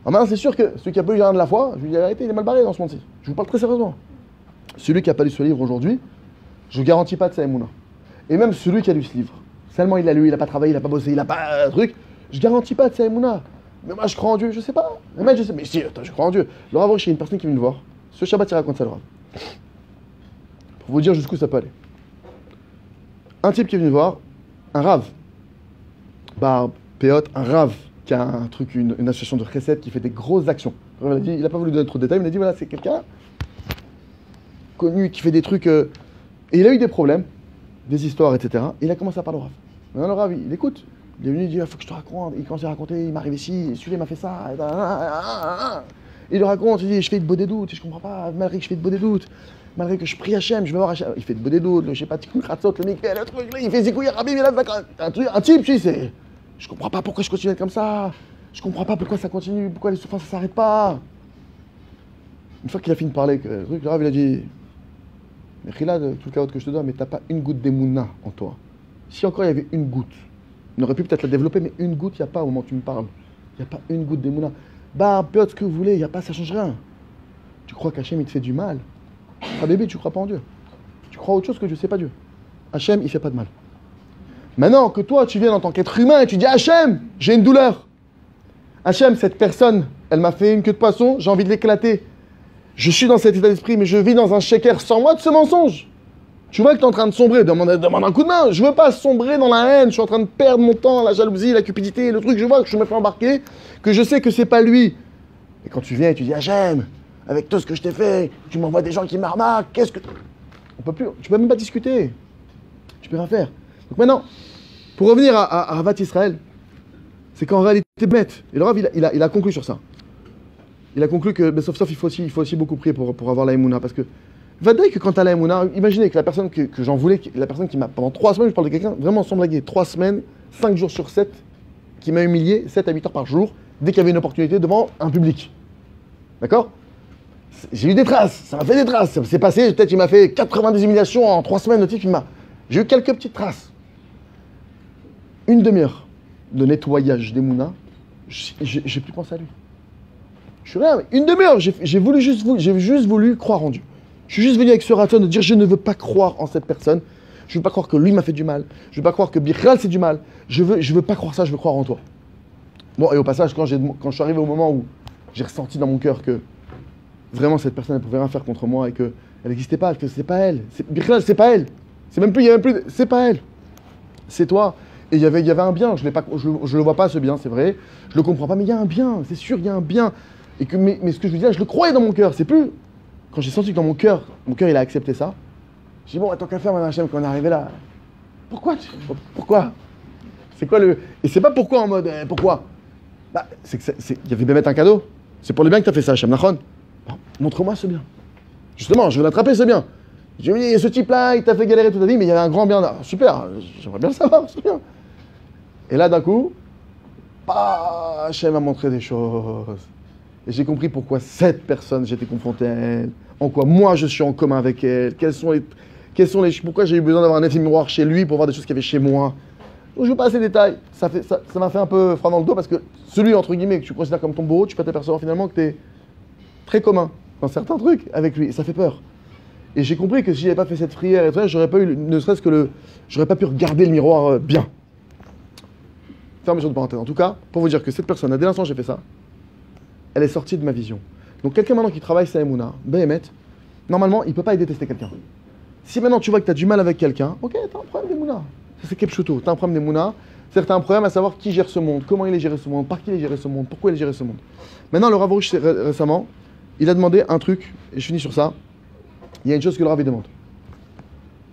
Alors maintenant, c'est sûr que celui qui a pas lu le jardin de la foi, je lui dis la vérité, il est mal barré dans ce monde-ci. Je vous parle très sérieusement. Celui qui n'a pas lu ce livre aujourd'hui, je ne garantis pas de sa émouna. Et même celui qui a lu ce livre, seulement il l'a lu, il n'a pas travaillé, il n'a pas bossé, il n'a pas truc, je ne garantis pas de sa émouna. Mais moi je crois en Dieu, je sais pas. Le mec, je sais, mais si, attends, je crois en Dieu. Le Rav, il y a une personne qui vient me voir. Ce Shabbat, il raconte ça, le Rav. Pour vous dire jusqu'où ça peut aller. Un type qui est venu voir, un Rav, péote, un Rav, qui a un truc, une association de recettes qui fait des grosses actions. Il n'a pas voulu donner trop de détails, mais il a dit voilà, c'est quelqu'un connu qui fait des trucs. Et il a eu des problèmes, des histoires, etc. Et il a commencé à parler au Rav. Maintenant, le Rav, il écoute. Il est venu, il dit il faut que je te raconte. Il commence à raconter il m'arrive ici, celui-là m'a fait ça. Il lui raconte, il dit je fais de beaux des doutes, je comprends pas, malgré que je fais de beaux des doutes. Malgré que je prie Hachem, je vais voir Hachem. Il fait de beaux des doutes, je sais pas, Tikkun Chatzot, le Mikveh, le truc, là, il fait Zikouya, Rabbi, il a un type, tu sais, c'est. Je comprends pas pourquoi je continue à être comme ça. Je comprends pas pourquoi ça continue, pourquoi les souffrances ça s'arrête pas. Une fois qu'il a fini de parler, le truc, le Rav il a dit mais Khila, tout le chaos que je te donne, mais t'as pas une goutte d'émouna en toi. Si encore il y avait une goutte, on aurait pu peut-être la développer, mais une goutte, il n'y a pas au moment où tu me parles. Il n'y a pas une goutte d'émouna. Peu ce que vous voulez, il n'y a pas, ça change rien. Tu crois qu'Hachem il te fait du mal? Ah bébé, tu crois pas en Dieu. Tu crois autre chose que je sais pas Dieu. Hachem, il fait pas de mal. Maintenant que toi, tu viens en tant qu'être humain et tu dis Hachem, j'ai une douleur. Hachem, cette personne, elle m'a fait une queue de poisson, j'ai envie de l'éclater. Je suis dans cet état d'esprit, mais je vis dans un shaker sans moi de ce mensonge. Tu vois que tu es en train de sombrer, demande un coup de main. Je veux pas sombrer dans la haine, je suis en train de perdre mon temps, la jalousie, la cupidité, le truc, je vois que je me fais embarquer, que je sais que c'est pas lui. Et quand tu viens et tu dis Hachem, avec tout ce que je t'ai fait, tu m'envoies des gens qui m'arnaquent, qu'est-ce que... On peut plus, tu peux même pas discuter. Tu peux rien faire. Donc maintenant, pour revenir à Havat Israël, c'est qu'en réalité, bête. Et le Rav, il a conclu sur ça. Il a conclu que, sauf, il faut aussi beaucoup prier pour avoir la Emouna. Parce que, Vadaï que quand tu as la Emouna, imaginez que la personne que j'en voulais, la personne qui m'a, pendant 3 semaines, je parle de quelqu'un, vraiment sans blaguer, 3 semaines, 5 jours sur 7, qui m'a humilié 7 à 8 heures par jour, dès qu'il y avait une opportunité devant un public. D'accord? J'ai eu des traces, ça m'a fait des traces. Ça s'est passé, peut-être il m'a fait 90 humiliations en 3 semaines, le type, j'ai eu quelques petites traces. Une demi-heure de nettoyage des Mouna, j'ai plus pensé à lui. Je suis rien, une demi-heure, j'ai juste voulu croire en Dieu. Je suis juste venu avec ce raton de dire je ne veux pas croire en cette personne. Je ne veux pas croire que lui m'a fait du mal. Je ne veux pas croire que Bichral c'est du mal. Je veux pas croire ça, je veux croire en toi. Bon, et au passage, quand je suis arrivé au moment où j'ai ressenti dans mon cœur que vraiment cette personne ne pouvait rien faire contre moi et qu'elle n'existait pas, que c'est pas elle. Bichral, c'est pas elle. C'est même plus, il y a même plus, c'est pas elle. C'est toi. Et il y avait un bien, je le vois pas ce bien, c'est vrai. Je le comprends pas, mais il y a un bien, c'est sûr, il y a un bien. Et que, mais ce que je veux dire, je le croyais dans mon cœur, c'est plus. Quand j'ai senti que dans mon cœur il a accepté ça, j'ai dit bon, tant qu'à faire, Madame Hachem, quand on est arrivé là, pourquoi? C'est quoi le. Et c'est pas pourquoi en mode pourquoi? Bah, il y avait bien mettre un cadeau. C'est pour le bien que tu as fait ça, Hachem, Nachon. Bon, montre-moi ce bien. Justement, je veux l'attraper ce bien. J'ai dit, ce type-là, il t'a fait galérer toute ta vie, mais il y avait un grand bien là. Super, j'aimerais bien le savoir, ce bien. Et là, d'un coup, Hachem m'a montré des choses. Et j'ai compris pourquoi cette personne, j'étais confronté à elle, en quoi moi je suis en commun avec elle, pourquoi j'ai eu besoin d'avoir un effet miroir chez lui pour voir des choses qu'il y avait chez moi. Donc je ne veux pas ces détails, ça m'a fait un peu froid dans le dos parce que celui, entre guillemets, que tu considères comme ton bourreau, tu peux t'apercevoir finalement que tu es très commun dans certains trucs avec lui, et ça fait peur. Et j'ai compris que si j'avais pas fait cette prière et tout ça, j'aurais pas eu, ne serait-ce que j'aurais pas pu regarder le miroir bien. Fermeture de parenthèse. En tout cas, pour vous dire que cette personne, dès l'instant où j'ai fait ça, elle est sortie de ma vision. Donc quelqu'un maintenant qui travaille sa Emouna, Behemet, normalement, il ne peut pas y détester quelqu'un. Si maintenant tu vois que tu as du mal avec quelqu'un, ok, tu as un problème d'Emouna. Ça c'est Kepchuto, tu as un problème d'Emouna. C'est-à-dire tu as un problème à savoir qui gère ce monde, comment il est géré ce monde, par qui il est géré ce monde, pourquoi il est géré ce monde. Maintenant, le Rav Arush, récemment, il a demandé un truc, et je finis sur ça. Il y a une chose que le Rav demande.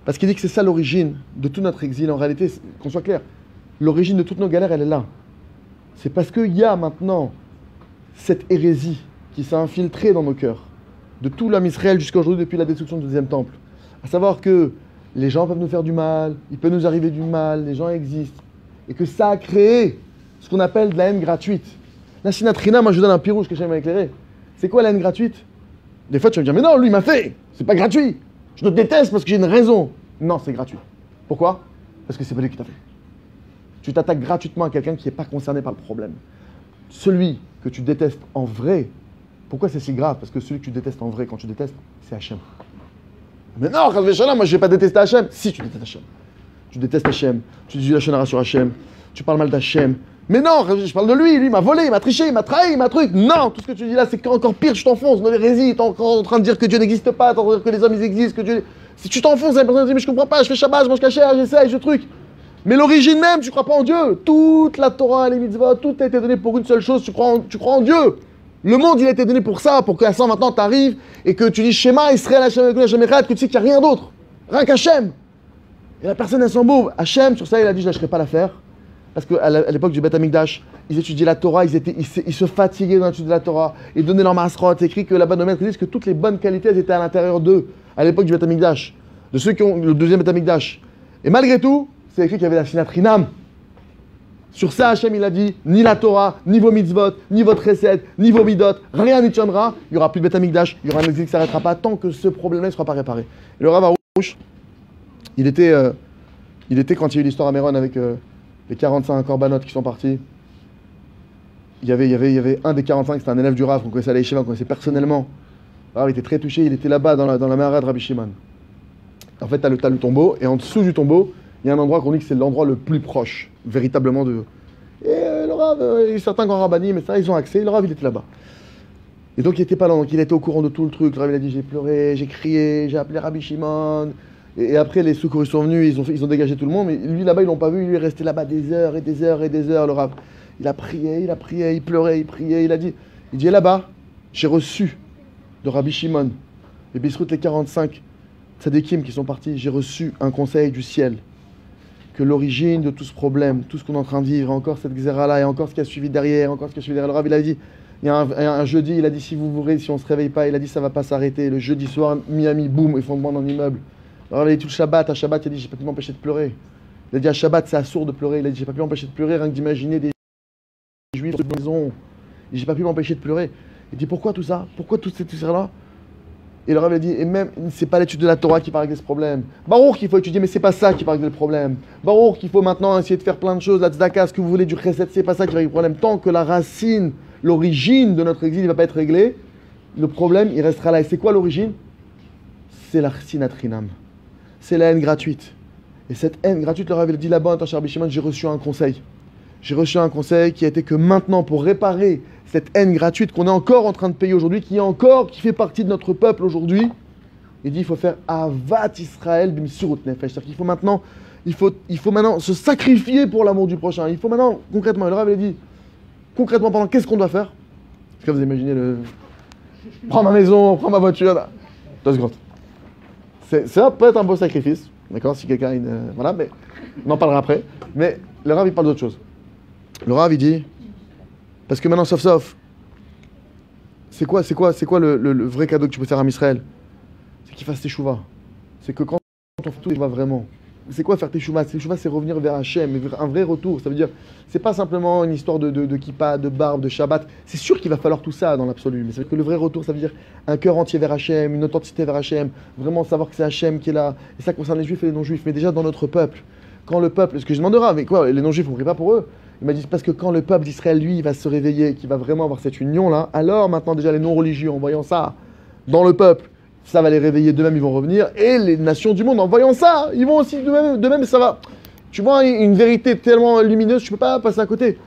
Parce qu'il dit que c'est ça l'origine de tout notre exil. En réalité, qu'on soit clair, l'origine de toutes nos galères, elle est là. C'est parce qu'il y a maintenant cette hérésie qui s'est infiltrée dans nos cœurs, de tout l'homme Israël jusqu'à aujourd'hui, depuis la destruction du deuxième temple. À savoir que les gens peuvent nous faire du mal, il peut nous arriver du mal, les gens existent. Et que ça a créé ce qu'on appelle de la haine gratuite. La sinatrina, moi je donne un pirouge que j'aime éclairer. C'est quoi la haine gratuite? Des fois tu vas me dire, mais non, lui il m'a fait, c'est pas gratuit. Je te déteste parce que j'ai une raison. Non, c'est gratuit. Pourquoi? Parce que c'est pas lui qui t'a fait. Tu t'attaques gratuitement à quelqu'un qui n'est pas concerné par le problème. celui que tu détestes en vrai, pourquoi c'est si grave? Parce que celui que tu détestes en vrai, quand tu détestes, c'est Hachem. Mais non, moi je ne vais pas détester Hachem. Si, tu détestes Hachem. Tu détestes Hachem, tu dis la shonara sur Hachem, tu parles mal d'Hachem. Mais non, je parle de lui, lui m'a volé, il m'a triché, il m'a trahi, il m'a truc. Non, tout ce que tu dis là, c'est encore pire, tu t'enfonces dans l'hérésie, t'es encore en train de dire que Dieu n'existe pas, t'es en train de dire que les hommes ils existent, que Dieu... Si tu t'enfonces, la personne dit mais je comprends pas, je fais Shabbat, je mange cachère, j'essaye, je truc. Mais l'origine même, tu crois pas en Dieu. Toute la Torah, les mitzvot, tout a été donné pour une seule chose, tu crois en Dieu. Le monde, il a été donné pour ça, pour qu'à ça maintenant t'arrives et que tu dis Shema, Israël, Hachem, Echad, que tu sais qu'il n'y a rien d'autre. Rien qu'Hachem. Et la personne, elle s'en bourre. Hachem, sur ça, il a dit je lâcherai pas l'affaire. Parce qu'à l'époque du Beth Amikdash, ils étudiaient la Torah, ils se fatiguaient dans l'étude de la Torah, ils donnaient leur masrot. C'est écrit que là-bas, nos maîtres disent que toutes les bonnes qualités, elles étaient à l'intérieur d'eux, à l'époque du Beth Amikdash, de ceux qui ont le deuxième Beth Amikdash. Et malgré tout, c'est écrit qu'il y avait la sinatrinam. Sur ça, Hachem, il a dit ni la Torah, ni vos mitzvot, ni votre recette, ni vos midot, rien n'y tiendra. Il n'y aura plus de Beth Amikdash, il y aura un exil qui ne s'arrêtera pas tant que ce problème-là ne sera pas réparé. Et le Rav Arouche, il était quand il y a eu l'histoire à Méron avec les 45 corbanotes qui sont partis. Il y avait un des 45, c'était un élève du Rav qu'on connaissait à la Yeshiva, qu'on connaissait personnellement. Le Rav était très touché, il était là-bas dans la Mehara de Rabbi Shimon. En fait, tu as le tombeau, et en dessous du tombeau, il y a un endroit qu'on dit que c'est l'endroit le plus proche, véritablement de... Et le Rav, certains grands rabbinim, mais ça, ils ont accès, le Rav, il était là-bas. Et donc, il n'était pas là, donc il était au courant de tout le truc. Le Rav, il a dit, j'ai pleuré, j'ai crié, j'ai appelé Rabbi Shimon. Et après, les secours, ils sont venus, ils ont dégagé tout le monde, mais lui, là-bas, ils l'ont pas vu, lui est resté là-bas des heures et des heures et des heures, le Rav. Il a prié, il pleurait, il priait, il dit, là-bas, j'ai reçu de Rabbi Shimon, et Bisrout, les 45 tzadikim qui sont partis, j'ai reçu un conseil du ciel, que l'origine de tout ce problème, tout ce qu'on est en train de vivre, encore cette xéra-là, et encore ce qui a suivi derrière, encore ce qui a suivi derrière. Le Rav, il a dit, il y a un jeudi, il a dit, si on se réveille pas, il a dit, ça va pas s'arrêter. Le jeudi soir, Miami, boum, effondrement dans l'immeuble. Alors il a dit tout le Shabbat, à Shabbat, il a dit, j'ai pas pu m'empêcher de pleurer. Il a dit, à Shabbat, c'est assourd de pleurer. Il a dit, j'ai pas pu m'empêcher de pleurer, rien que d'imaginer des juifs de maison. J'ai pas pu m'empêcher de pleurer. Il dit, pourquoi tout ça? Pourquoi toute cette histoire-là? Et le Rav a dit, et même, c'est pas l'étude de la Torah qui va régler ce problème. Baruch qu'il faut étudier, mais c'est pas ça qui va régler le problème. Baruch qu'il faut maintenant essayer de faire plein de choses, la tzedaka, ce que vous voulez, du chesed, c'est pas ça qui va régler le problème. Tant que la racine, l'origine de notre exil ne va pas être réglée, le problème, il restera là. Et c'est quoi l'origine? C'est la sinatrinam. C'est la haine gratuite. Et cette haine gratuite, le Rav a dit là-bas, en tant que Rabbi Shimon, j'ai reçu un conseil. J'ai reçu un conseil qui a été que maintenant, pour réparer cette haine gratuite qu'on est encore en train de payer aujourd'hui, qui fait partie de notre peuple aujourd'hui, il dit il faut faire Avat Israël bimsurut nefesh. C'est-à-dire qu'il faut maintenant, il faut maintenant se sacrifier pour l'amour du prochain. Il faut maintenant, concrètement, le Rav a dit, concrètement, pendant qu'est-ce qu'on doit faire? Est-ce que vous imaginez prends ma maison, prends ma voiture, là. 2 secondes. Ça peut être un beau sacrifice, d'accord, si quelqu'un... voilà, mais on en parlera après. Mais le Rav, il parle d'autre chose. Le Rav, il dit... Parce que maintenant, sauf, c'est quoi le vrai cadeau que tu peux faire à Israël? C'est qu'il fasse tes chouvas. C'est que quand on fait tout tes chouvas vraiment... C'est quoi faire tes chouvas? Tes chouvas, c'est revenir vers Hachem, un vrai retour. Ça veut dire, c'est pas simplement une histoire de kippa, de barbe, de Shabbat. C'est sûr qu'il va falloir tout ça dans l'absolu, mais c'est que le vrai retour, ça veut dire un cœur entier vers Hachem, une authenticité vers Hachem, vraiment savoir que c'est Hachem qui est là. Et ça concerne les juifs et les non-juifs, mais déjà dans notre peuple. Quand le peuple, ce que je demanderai, mais quoi, les non-juifs, on ne prie pas pour eux. Il m'a dit, parce que quand le peuple d'Israël, lui, il va se réveiller, qu'il va vraiment avoir cette union-là, alors maintenant déjà les non-religieux, en voyant ça dans le peuple, ça va les réveiller d'eux-mêmes, ils vont revenir. Et les nations du monde, en voyant ça, ils vont aussi de même ça va. Tu vois, une vérité tellement lumineuse, tu peux pas passer à côté.